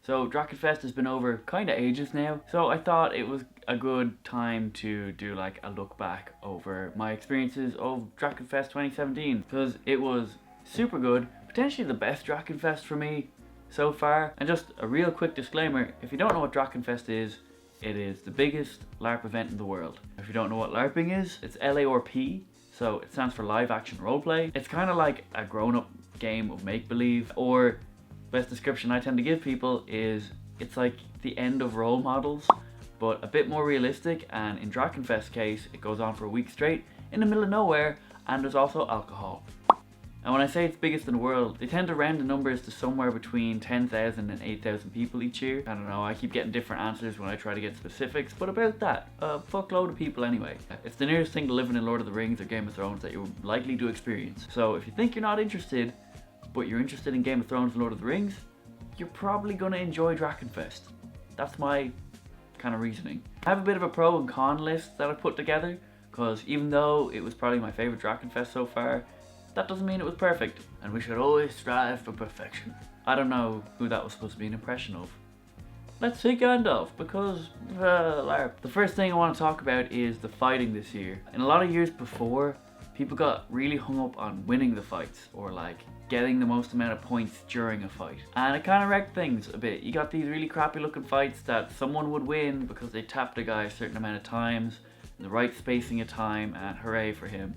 So Drachenfest has been over kinda ages now, so I thought it was a good time to do like a look back over my experiences of Drachenfest 2017, because it was super good, potentially the best Drachenfest for me so far. And just a real quick disclaimer, if you don't know what Drachenfest is, it is the biggest LARP event in the world. If you don't know what LARPing is, it's LARP, so it stands for live action roleplay. It's kind of like a grown-up game of make-believe, or best description I tend to give people is it's like the end of role models, but a bit more realistic. And in Drachenfest's case, it goes on for a week straight in the middle of nowhere, and there's also alcohol. And when I say it's biggest in the world, they tend to round the numbers to somewhere between 10,000 and 8,000 people each year. I don't know, I keep getting different answers when I try to get specifics, but about that, a fuckload of people anyway. It's the nearest thing to living in Lord of the Rings or Game of Thrones that you're likely to experience. So if you think you're not interested, but you're interested in Game of Thrones and Lord of the Rings, you're probably gonna enjoy Drachenfest. That's my kind of reasoning. I have a bit of a pro and con list that I put together, because even though it was probably my favorite Drachenfest so far, that doesn't mean it was perfect, and we should always strive for perfection. I don't know who that was supposed to be an impression of. Let's take Gandalf, because LARP. The first thing I want to talk about is the fighting this year. In a lot of years before, people got really hung up on winning the fights, or like getting the most amount of points during a fight. And it kind of wrecked things a bit. You got these really crappy looking fights that someone would win because they tapped a guy a certain amount of times, in the right spacing of time, and hooray for him.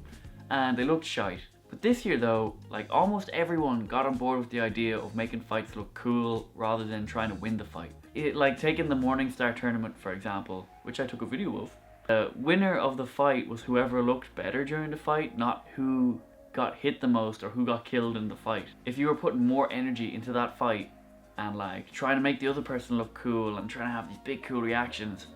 And they looked shite. But this year though, like almost everyone got on board with the idea of making fights look cool rather than trying to win the fight. Like taking the Morningstar tournament for example, which I took a video of. The winner of the fight was whoever looked better during the fight, not who got hit the most or who got killed in the fight. If you were putting more energy into that fight and like trying to make the other person look cool and trying to have these big cool reactions,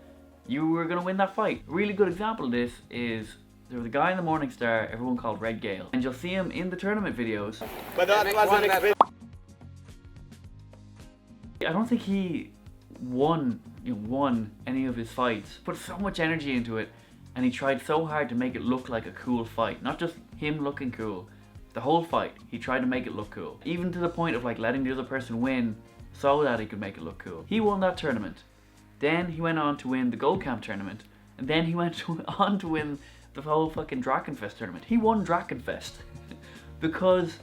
you were gonna win that fight. A really good example of this is there was a guy in the Morningstar everyone called Red Gale, and you'll see him in the tournament videos. But that wasn't I don't think he won any of his fights. Put so much energy into it, and he tried so hard to make it look like a cool fight. Not just him looking cool. The whole fight, he tried to make it look cool. Even to the point of like letting the other person win so that he could make it look cool. He won that tournament. Then he went on to win the Gold Camp tournament. And then he went on to win the whole fucking Drachenfest tournament. He won Drachenfest because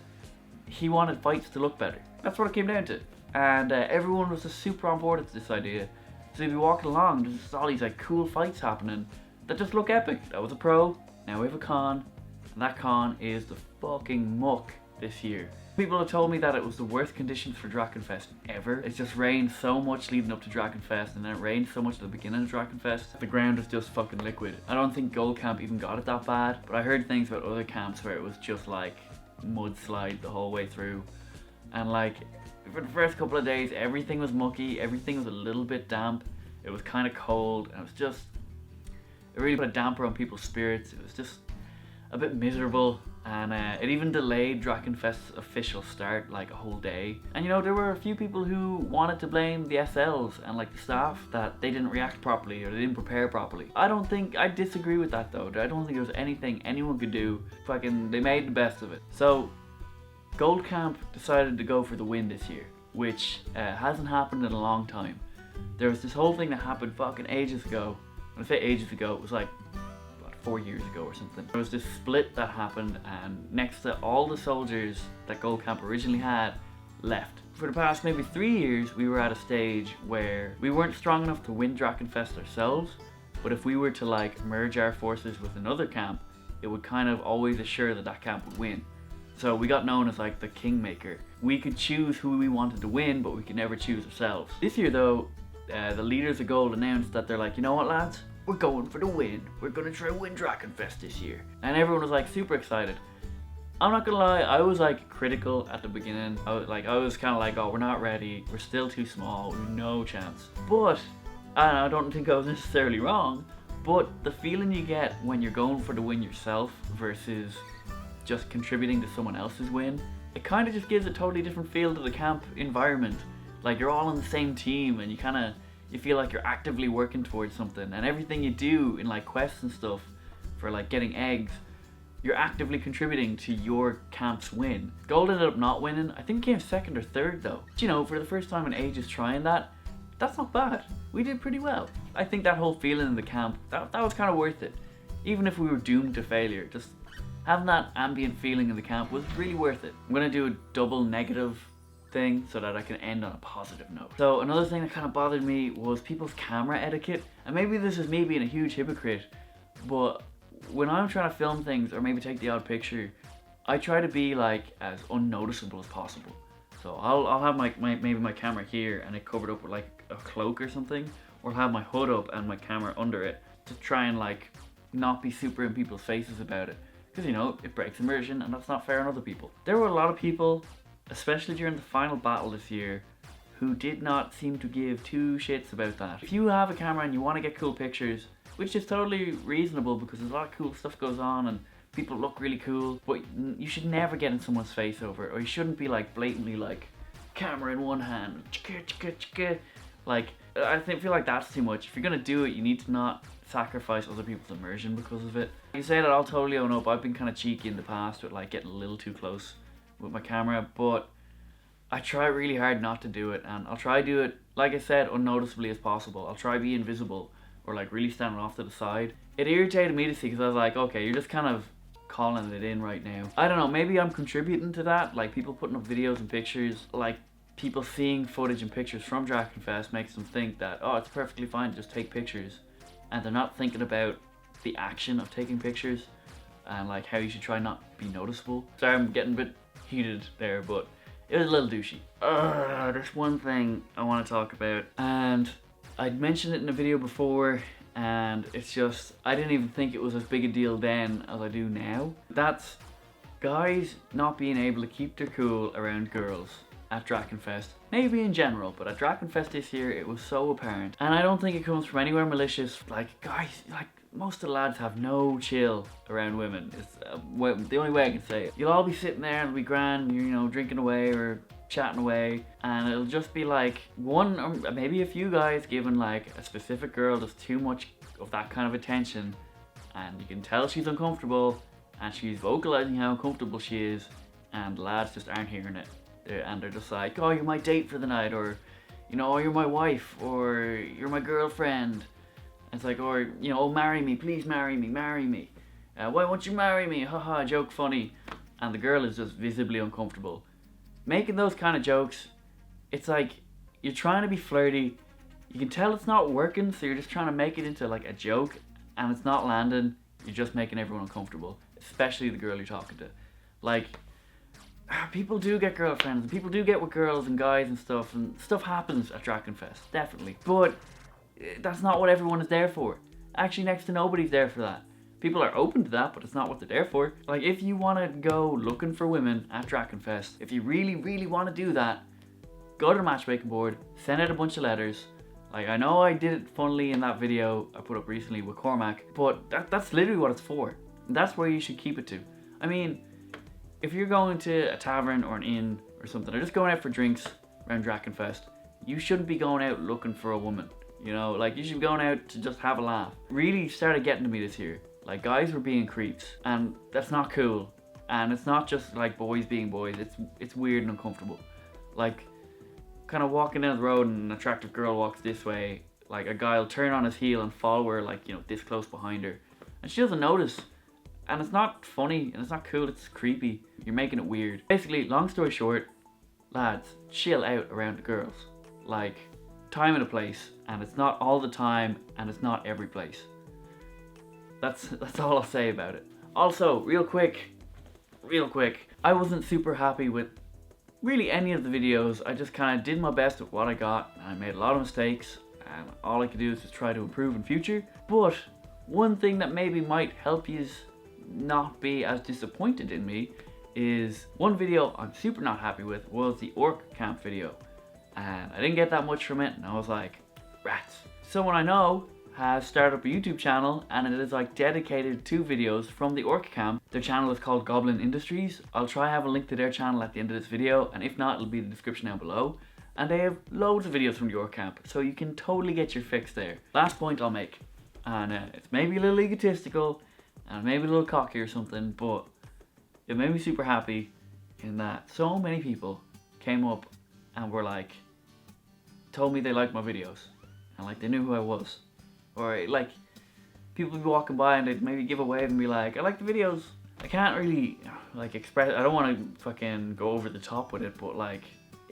he wanted fights to look better. That's what it came down to. And everyone was just super on board with this idea. So you'd be walking along, there's just all these like cool fights happening that just look epic. That was a pro, now we have a con, and that con is the fucking muck this year. People have told me that it was the worst conditions for Drachenfest ever. It's just rained so much leading up to Drachenfest, and then it rained so much at the beginning of Drachenfest. The ground is just fucking liquid. I don't think Gold Camp even got it that bad, but I heard things about other camps where it was just like mudslide the whole way through. And like, for the first couple of days, everything was mucky, everything was a little bit damp, it was kind of cold, and it was just, it really put a damper on people's spirits. It was just a bit miserable. And it even delayed Drachenfest's official start like a whole day. And you know, there were a few people who wanted to blame the SLs and like the staff that they didn't react properly or they didn't prepare properly. I disagree with that though. I don't think there was anything anyone could do. Fucking, they made the best of it. So Gold Camp decided to go for the win this year, which hasn't happened in a long time. There was this whole thing that happened fucking ages ago. When I say ages ago, it was like 4 years ago or something. There was this split that happened, and next to all the soldiers that Gold Camp originally had left. For the past maybe 3 years, we were at a stage where we weren't strong enough to win Drachenfest ourselves, but if we were to like merge our forces with another camp, it would kind of always assure that that camp would win. So we got known as like the Kingmaker. We could choose who we wanted to win, but we could never choose ourselves. This year though, the leaders of Gold announced that they're like, you know what lads? We're going for the win. We're gonna try to win Drachenfest this year. And everyone was like super excited. I'm not gonna lie, I was like critical at the beginning. I was kind of like, oh, we're not ready. We're still too small. We have no chance. But, I don't think I was necessarily wrong, but the feeling you get when you're going for the win yourself versus just contributing to someone else's win, it kind of just gives a totally different feel to the camp environment. Like you're all on the same team and you feel like you're actively working towards something, and everything you do in like quests and stuff for like getting eggs, you're actively contributing to your camp's win. Gold ended up not winning. I think it came second or third though. But, you know, for the first time in ages trying that, that's not bad. We did pretty well. I think that whole feeling in the camp, that was kind of worth it. Even if we were doomed to failure, just having that ambient feeling in the camp was really worth it. I'm gonna do a double negative thing so that I can end on a positive note. So another thing that kind of bothered me was people's camera etiquette. And maybe this is me being a huge hypocrite, but when I'm trying to film things or maybe take the odd picture, I try to be like as unnoticeable as possible. So I'll have maybe my camera here and it covered up with like a cloak or something, or have my hood up and my camera under it to try and like not be super in people's faces about it, because you know it breaks immersion and that's not fair on other people. There were a lot of people, especially during the final battle this year, who did not seem to give two shits about that. If you have a camera and you want to get cool pictures, which is totally reasonable because a lot of cool stuff goes on and people look really cool, but you should never get in someone's face over it, or you shouldn't be like blatantly like camera in one hand, like I feel like that's too much. If you're gonna do it, you need to not sacrifice other people's immersion because of it. You say that, I'll totally own up. I've been kind of cheeky in the past with like getting a little too close with my camera, but I try really hard not to do it, and I'll try to do it, like I said, unnoticeably as possible. I'll try to be invisible or like really standing off to the side. It irritated me to see because I was like, okay, you're just kind of calling it in right now. I don't know, maybe I'm contributing to that, like people putting up videos and pictures, like people seeing footage and pictures from Drachenfest makes them think that, oh, it's perfectly fine to just take pictures, and they're not thinking about the action of taking pictures and like how you should try not be noticeable. Sorry, I'm getting a bit heated there, but it was a little douchey. There's one thing I want to talk about, and I'd mentioned it in a video before, and it's just, I didn't even think it was as big a deal then as I do now. That's guys not being able to keep their cool around girls at Drachenfest. Maybe in general, but at Drachenfest this year it was so apparent. And I don't think it comes from anywhere malicious. Like guys, like most of the lads have no chill around women. It's the only way I can say it. You'll all be sitting there and it'll be grand, you know, drinking away or chatting away, and it'll just be like one or maybe a few guys giving like a specific girl just too much of that kind of attention, and you can tell she's uncomfortable and she's vocalizing how uncomfortable she is, and lads just aren't hearing it. And they're just like, oh, you're my date for the night, or you know, oh, you're my wife, or you're my girlfriend. It's like, or you know, oh, marry me, please marry me, marry me. Why won't you marry me? Haha, joke funny. And the girl is just visibly uncomfortable. Making those kind of jokes, it's like you're trying to be flirty. You can tell it's not working, so you're just trying to make it into like a joke, and it's not landing. You're just making everyone uncomfortable, especially the girl you're talking to. Like, people do get girlfriends, and people do get with girls and guys and stuff happens at Drachenfest, definitely. But that's not what everyone is there for. Actually, next to nobody's there for that. People are open to that, but it's not what they're there for. Like, if you want to go looking for women at Drachenfest, if you really, really want to do that, go to the matchmaking board, send out a bunch of letters. Like, I know I did it funnily in that video I put up recently with Cormac, but that's literally what it's for. That's where you should keep it to. I mean, if you're going to a tavern or an inn or something, or just going out for drinks around Drachenfest, you shouldn't be going out looking for a woman. You know, like, you should be going out to just have a laugh. Really started getting to me this year. Like, guys were being creeps, and that's not cool. And it's not just like boys being boys, it's weird and uncomfortable. Like, kind of walking down the road and an attractive girl walks this way, like a guy will turn on his heel and follow her, like, you know, this close behind her, and she doesn't notice. And it's not funny, and it's not cool, it's creepy. You're making it weird. Basically, long story short, lads, chill out around the girls. Like, time and a place, and it's not all the time, and it's not every place. That's all I'll say about it. Also, real quick, I wasn't super happy with really any of the videos. I just kind of did my best with what I got, and I made a lot of mistakes, and all I could do is just try to improve in future. But one thing that maybe might help you not be as disappointed in me is one video I'm super not happy with was the orc camp video, and I didn't get that much from it, and I was like, rats. Someone I know has started up a YouTube channel, and it is like dedicated to videos from the orc camp. Their channel is called Goblin Industries. I'll try to have a link to their channel at the end of this video, and if not, it'll be in the description down below. And they have loads of videos from the orc camp, so you can totally get your fix there. Last point I'll make, and it's maybe a little egotistical, and maybe a little cocky or something, but it made me super happy in that so many people came up and were like, told me they liked my videos, and like they knew who I was. Or like, people would be walking by and they'd maybe give a wave and be like, I like the videos. I can't really like express, I don't want to fucking go over the top with it, but like,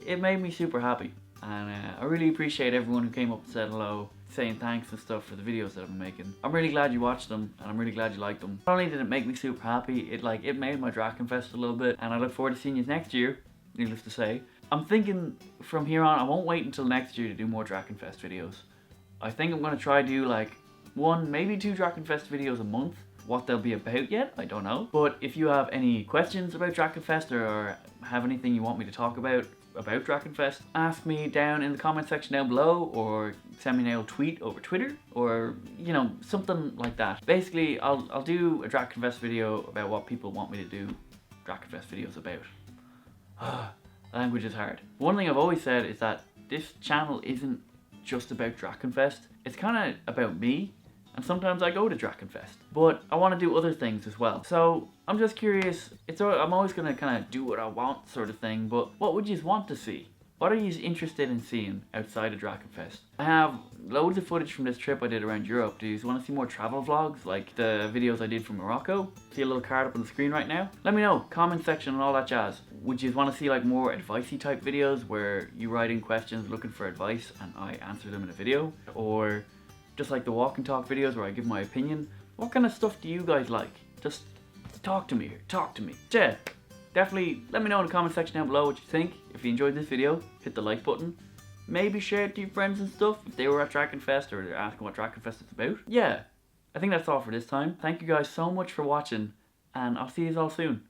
it made me super happy. And I really appreciate everyone who came up and said hello, saying thanks and stuff for the videos that I've been making. I'm really glad you watched them, and I'm really glad you liked them. Not only did it make me super happy, it made my Drachenfest a little bit, and I look forward to seeing you next year, needless to say. I'm thinking from here on, I won't wait until next year to do more Drachenfest videos. I think I'm going to try to do like 1, maybe 2 Drachenfest videos a month. What they'll be about yet, I don't know. But if you have any questions about Dracenfest or have anything you want me to talk about Dracenfest, ask me down in the comment section down below, or send me an old tweet over Twitter, or you know, something like that. Basically, I'll do a Dracenfest video about what people want me to do Dracenfest videos about. Language is hard. One thing I've always said is that this channel isn't just about Dracenfest. It's kind of about me. And sometimes I go to Drachenfest, but I want to do other things as well. So I'm just curious, I'm always going to kind of do what I want sort of thing, but what would you want to see? What are you interested in seeing outside of Drachenfest? I have loads of footage from this trip I did around Europe. Do you want to see more travel vlogs like the videos I did from Morocco? See a little card up on the screen right now? Let me know, comment section and all that jazz. Would you want to see like more advicey type videos where you write in questions looking for advice and I answer them in a video? Or just like the walk and talk videos where I give my opinion? What kind of stuff do you guys like? Just talk to me here, talk to me. Yeah, definitely let me know in the comment section down below what you think. If you enjoyed this video, hit the like button. Maybe share it to your friends and stuff if they were at Drachenfest or they're asking what Drachenfest is about. Yeah, I think that's all for this time. Thank you guys so much for watching, and I'll see you all soon.